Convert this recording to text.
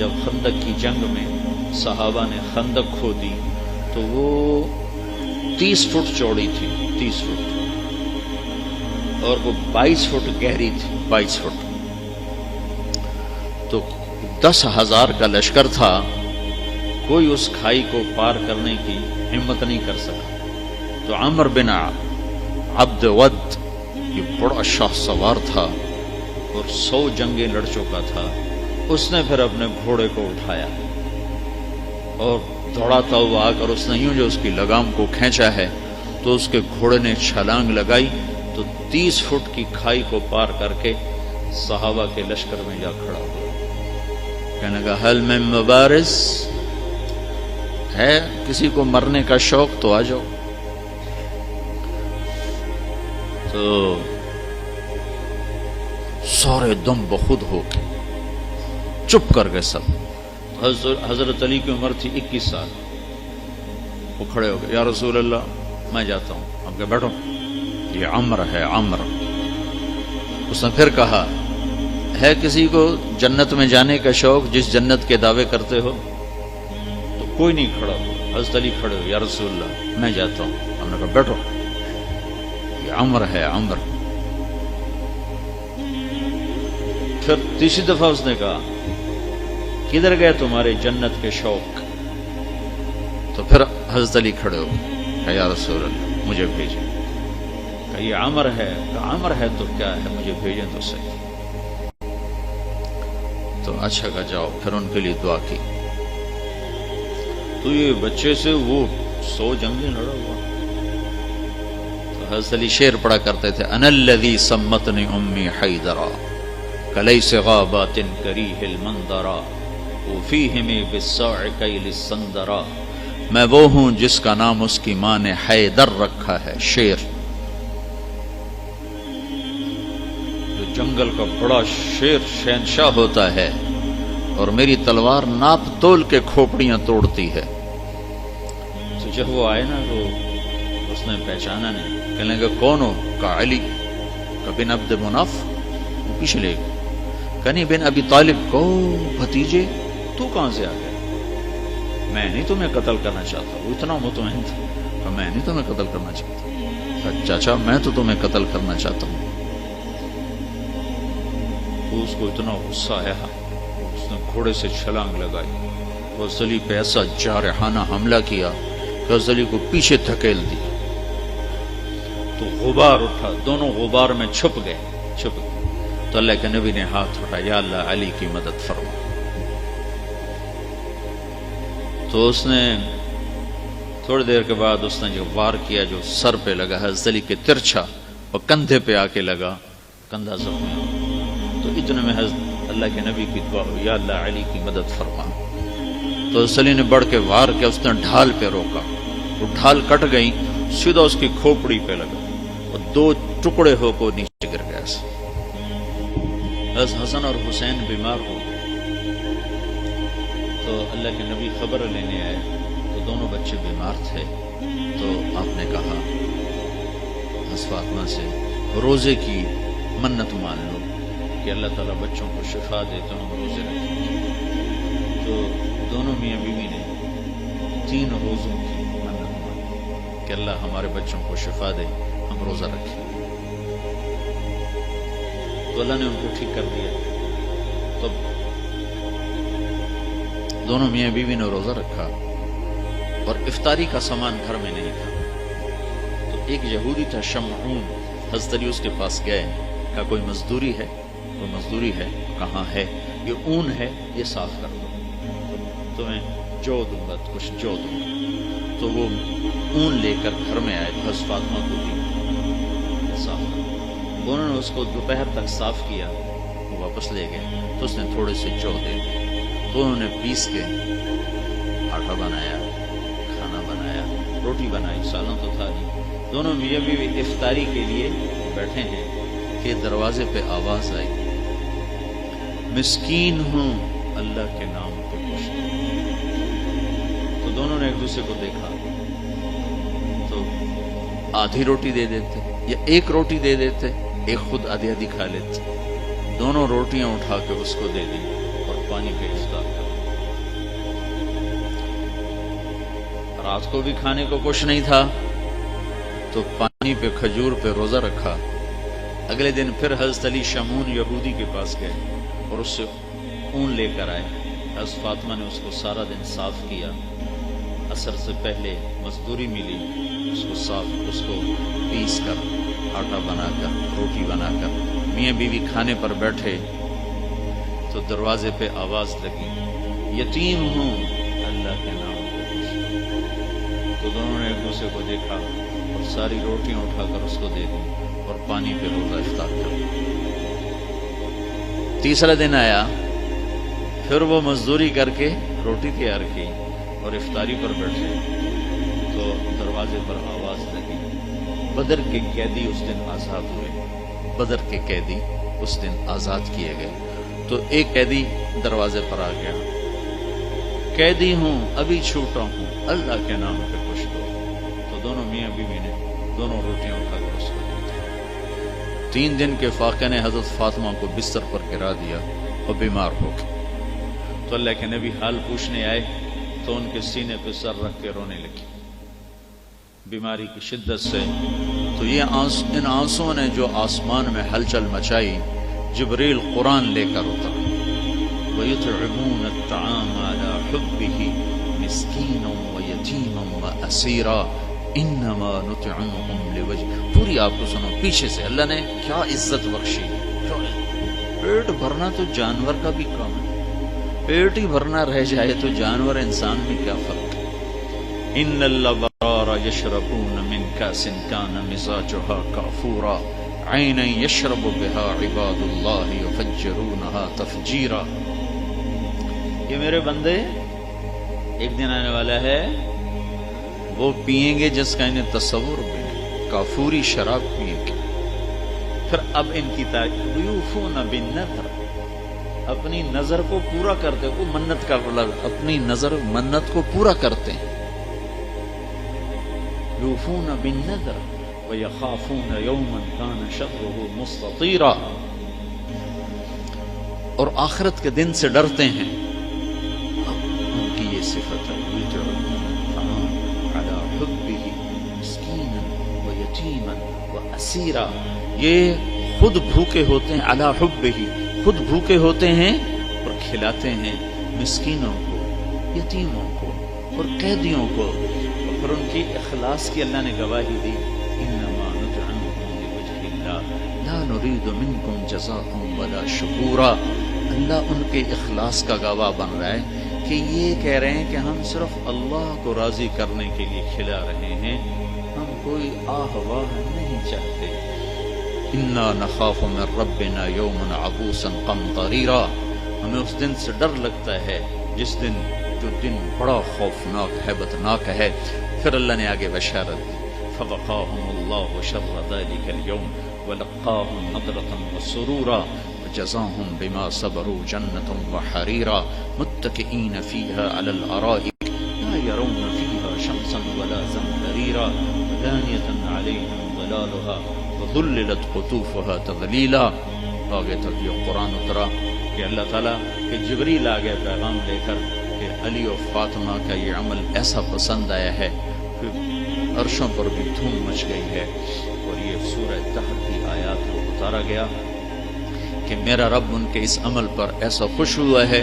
جب خندق کی جنگ میں صحابہ نے خندق کھودی تو وہ 30 فٹ چوڑی تھی، 30 فٹ، اور وہ 22 فٹ گہری تھی، 22 فٹ. تو 10,000 کا لشکر تھا، کوئی اس کھائی کو پار کرنے کی ہمت نہیں کر سکا. تو عمر بن عبد ود یہ بڑا شاہ سوار تھا اور 100 جنگیں لڑ چکا تھا. اس نے پھر اپنے گھوڑے کو اٹھایا اور دوڑاتا ہوا آ کر اس نے یوں جو اس کی لگام کو کھینچا ہے تو اس کے گھوڑے نے چھلانگ لگائی تو 30 فٹ کی کھائی کو پار کر کے صحابہ کے لشکر میں جا کھڑا ہوا. کہنے لگا حل میں مبارز ہے، کسی کو مرنے کا شوق تو آ جاؤ. تو سارے دم بخود ہو کے چپ کر گئے سب. حضرت علی کی عمر تھی 21 سال. وہ کھڑے ہو گئے، یا رسول اللہ میں جاتا ہوں. اب کہ بیٹھو، یہ عمر ہے، عمر. اس نے پھر کہا ہے کسی کو جنت میں جانے کا شوق جس جنت کے دعوے کرتے ہو؟ تو کوئی نہیں کھڑا ہو. حضرت علی کھڑے ہو، یا رسول اللہ میں جاتا ہوں. ہم نے کہا بیٹھو، یہ عمر ہے، عمر. پھر تیسری دفعہ اس نے کہا کدھر گئے تمہارے جنت کے شوق؟ تو پھر حضرت علی کھڑے ہو، کہ یا رسول اللہ مجھے بھیجیں. کہ یہ عمر ہے. کہ عمر ہے تو کیا ہے، مجھے بھیجیں تو صحیح. تو اچھا کہ جاؤ. پھر ان کے لیے دعا کی. تو یہ بچے سے وہ 100 جنگیں لڑا ہوا. تو حضرت علی شعر پڑھا کرتے تھے، انا الذی سمتنی امی حیدرا کلیس غابات کریہ المنظرا وفیہم بالصاع کیل السندرا. میں وہ ہوں جس کا نام اس کی ماں نے حیدر رکھا ہے. شیر جو جنگل کا بڑا شیر شہنشاہ ہوتا ہے اور میری تلوار ناپ تول کے کھوپڑیاں توڑتی ہے. تو جب وہ آئے نا تو اس نے پہچانا نہیں. کہنے لگا کون ہو؟ کہا علی. کہ بن عبد مناف. وہ پیچھے لے گئے. کنی بن ابی طالب کو بھتیجے تو کہاں سے آ گیا؟ میں نہیں تمہیں قتل کرنا چاہتا. وہ اتنا مطمئن تھا کہ میں نہیں تمہیں قتل کرنا چاہتا. چاچا میں تو تمہیں قتل کرنا چاہتا ہوں. تو اس کو اتنا غصہ آیا، اس نے گھوڑے سے چھلانگ لگائی، وہ علی پہ ایسا جارحانہ حملہ کیا کہ علی کو پیچھے دھکیل دیا. تو غبار اٹھا، دونوں غبار میں چھپ گئے. تو اللہ کے نبی نے ہاتھ اٹھایا، یا اللہ علی کی مدد فرما. تو اس نے تھوڑی دیر کے بعد اس نے جو وار کیا جو سر پہ لگا حضرت علی کے ترچھا اور کندھے پہ آ کے لگا، کندھا زخمی ہو. تو اتنے میں حضرت اللہ کے نبی کی دعا ہوئی، یا اللہ علی کی مدد فرما. تو حضرت علی نے بڑھ کے وار کیا، اس نے ڈھال پہ روکا. وہ ڈھال کٹ گئی، سیدھا اس کی کھوپڑی پہ لگا اور 2 ٹکڑے ہو کو نیچے گر گیا. حسن اور حسین بیمار ہو تو اللہ کے نبی خبر لینے آئے تو دونوں بچے بیمار تھے. تو آپ نے کہا حضرت فاطمہ سے روزے کی منت مان لو کہ اللہ تعالیٰ بچوں کو شفا دے تو ہم روزے رکھیں گے. تو دونوں میاں بیوی نے 3 روزوں کی منت مانی کہ اللہ ہمارے بچوں کو شفا دے، ہم روزہ رکھیں. تو اللہ نے ان کو ٹھیک کر دیا. تو دونوں میاں بیوی نے روزہ رکھا اور افطاری کا سامان گھر میں نہیں تھا. تو ایک یہودی تھا شمعون، حضرت علی اس کے پاس گئے. کہا کوئی مزدوری ہے؟ کوئی مزدوری ہے؟ کہاں ہے؟ یہ اون ہے، یہ صاف کر دو، تمہیں جو دوں گا، کچھ جو دوں گا. تو وہ اون لے کر گھر میں آئے. حضرت فاطمہ کو دی صاف کر. انہوں نے اس کو دوپہر تک صاف کیا، وہ واپس لے گئے. تو اس نے تھوڑے سے جو دے دی. تو انہوں نے پیس کے آٹا بنایا، کھانا بنایا، روٹی بنائی، سالن تو تھا نہیں. دونوں میاں بیوی افطاری کے لیے بیٹھے ہیں کہ دروازے پہ آواز آئی، مسکین ہوں اللہ کے نام پہ کچھ. تو دونوں نے ایک دوسرے کو دیکھا تو آدھی روٹی دے دیتے یا ایک روٹی دے دیتے، ایک خود آدھی آدھی کھا لیتے. دونوں روٹیاں اٹھا کے اس کو دے دی اور پانی پہ افطار کر. رات کو بھی کھانے کو کچھ نہیں تھا تو پانی پہ کھجور پہ روزہ رکھا. اگلے دن پھر حضرت علی شمعون یہودی کے پاس گئے اور اس سے اون لے کر آئے. حضرت فاطمہ نے اس کو سارا دن صاف کیا. عصر سے پہلے مزدوری ملی, اس کو پیس کر آٹا بنا کر روٹی بنا کر میاں بیوی کھانے پر بیٹھے تو دروازے پہ آواز لگی, یتیم ہوں اللہ کے نام پہ خوش. تو دونوں نے ایک دوسرے کو دیکھا اور ساری روٹیاں اٹھا کر اس کو دے دی اور پانی پہ روزہ افطار کر. تیسرا دن آیا, پھر وہ مزدوری کر کے روٹی تیار کی اور افطاری پر بیٹھے تو دروازے پر آواز لگی. بدر کے قیدی اس دن آزاد ہوئے, بدر کے قیدی اس دن آزاد کیے گئے. تو ایک قیدی دروازے پر آ گیا, قیدی ہوں ابھی چھوٹا ہوں اللہ کے نام پہ خوش دو. تو دونوں میاں بیوی نے دونوں روٹیاں اٹھا کر اس کو دی تھی. 3 دن کے فاقے نے حضرت فاطمہ کو بستر پر گرا دیا اور بیمار ہو گئے. تو اللہ کے نبی حال پوچھنے آئے تو ان کے سینے پہ سر رکھ کے رونے لگی بیماری کی شدت سے. تو یہ ان آنسوں نے جو آسمان میں ہلچل مچائی, جبریل قرآن لے کر اترا. وَيُطْعِمُونَ الطَّعَامَ عَلَى حُبِّهِ مِسْكِينًا وَيَتِيمًا وَأَسِيرًا إِنَّمَا نُطْعِمُكُمْ لِوَجْهِ. پوری آپ کو سنو پیچھے سے, اللہ نے کیا عزت بخشی. پیٹ بھرنا تو جانور کا بھی کام ہے, پیٹ ہی بھرنا رہ جائے تو جانور انسان میں کیا فرق ہے. ان الابرار یشربون من کاس کان مزاجها کافورا عینا یشرب بها عباد اللہ یفجرونها تفجیرا. یہ میرے بندے ایک دن آنے والا ہے وہ پیئیں گے جس کا انہیں تصور بھی نہیں, کافوری شراب پیئیں گے. پھر اب ان کی یوفون بالنذر, اپنی نظر کو پورا کرتے, وہ منت کا لفظ, اپنی نظر منت کو پورا کرتے ہیں. یوفون بالنذر ویخافون یوما کان شرہ مستطیرا, اور آخرت کے دن سے ڈرتے ہیں. ان کی یہ صفت ہے, علی حبہ مسکینا ویتیما واسیرا. یہ خود بھوکے ہوتے ہیں, علی حبہ خود بھوکے ہوتے ہیں اور کھلاتے ہیں مسکینوں کو, یتیموں کو اور قیدیوں کو. اور پھر ان کی اخلاص کی اللہ نے گواہی دی, انما نطعمکم لوجہ اللہ لا نرید منکم جزاء ولا شکورا. اللہ ان کے اخلاص کا گواہ بن رہا ہے کہ یہ کہہ رہے ہیں کہ ہم صرف اللہ کو راضی کرنے کے لیے کھلا رہے ہیں, ہم کوئی آہ واہ نہیں چاہتے. انا نخاف من ربنا یوما عبوسا قمطریرا. ہمیں اس دن سے ڈر لگتا ہے جس دن, جو دن بڑا خوفناک ہیبتناک ہے. پھر اللہ نے آگے بشارت دی, فوقاهم اللہ شر ذلك اليوم ولقاهم نضرة وسرورا وجزاهم بما صبروا جنة وحريرا متكئين فيها على الأرائك لا يرون فيها شمسا ولا زمهريرا ودانية عليهم ظلالها وذللت قطوفها تذلیلا. آگے تک یہ قرآن اترا کہ اللہ تعالیٰ کہ جبریل آگے پیغام لے کر کہ علی و فاطمہ کا یہ عمل ایسا پسند آیا ہے کہ عرشوں پر بھی دھوم مچ گئی ہے. اور یہ سورہ طہر کی آیات کو اتارا گیا کہ میرا رب ان کے اس عمل پر ایسا خوش ہوا ہے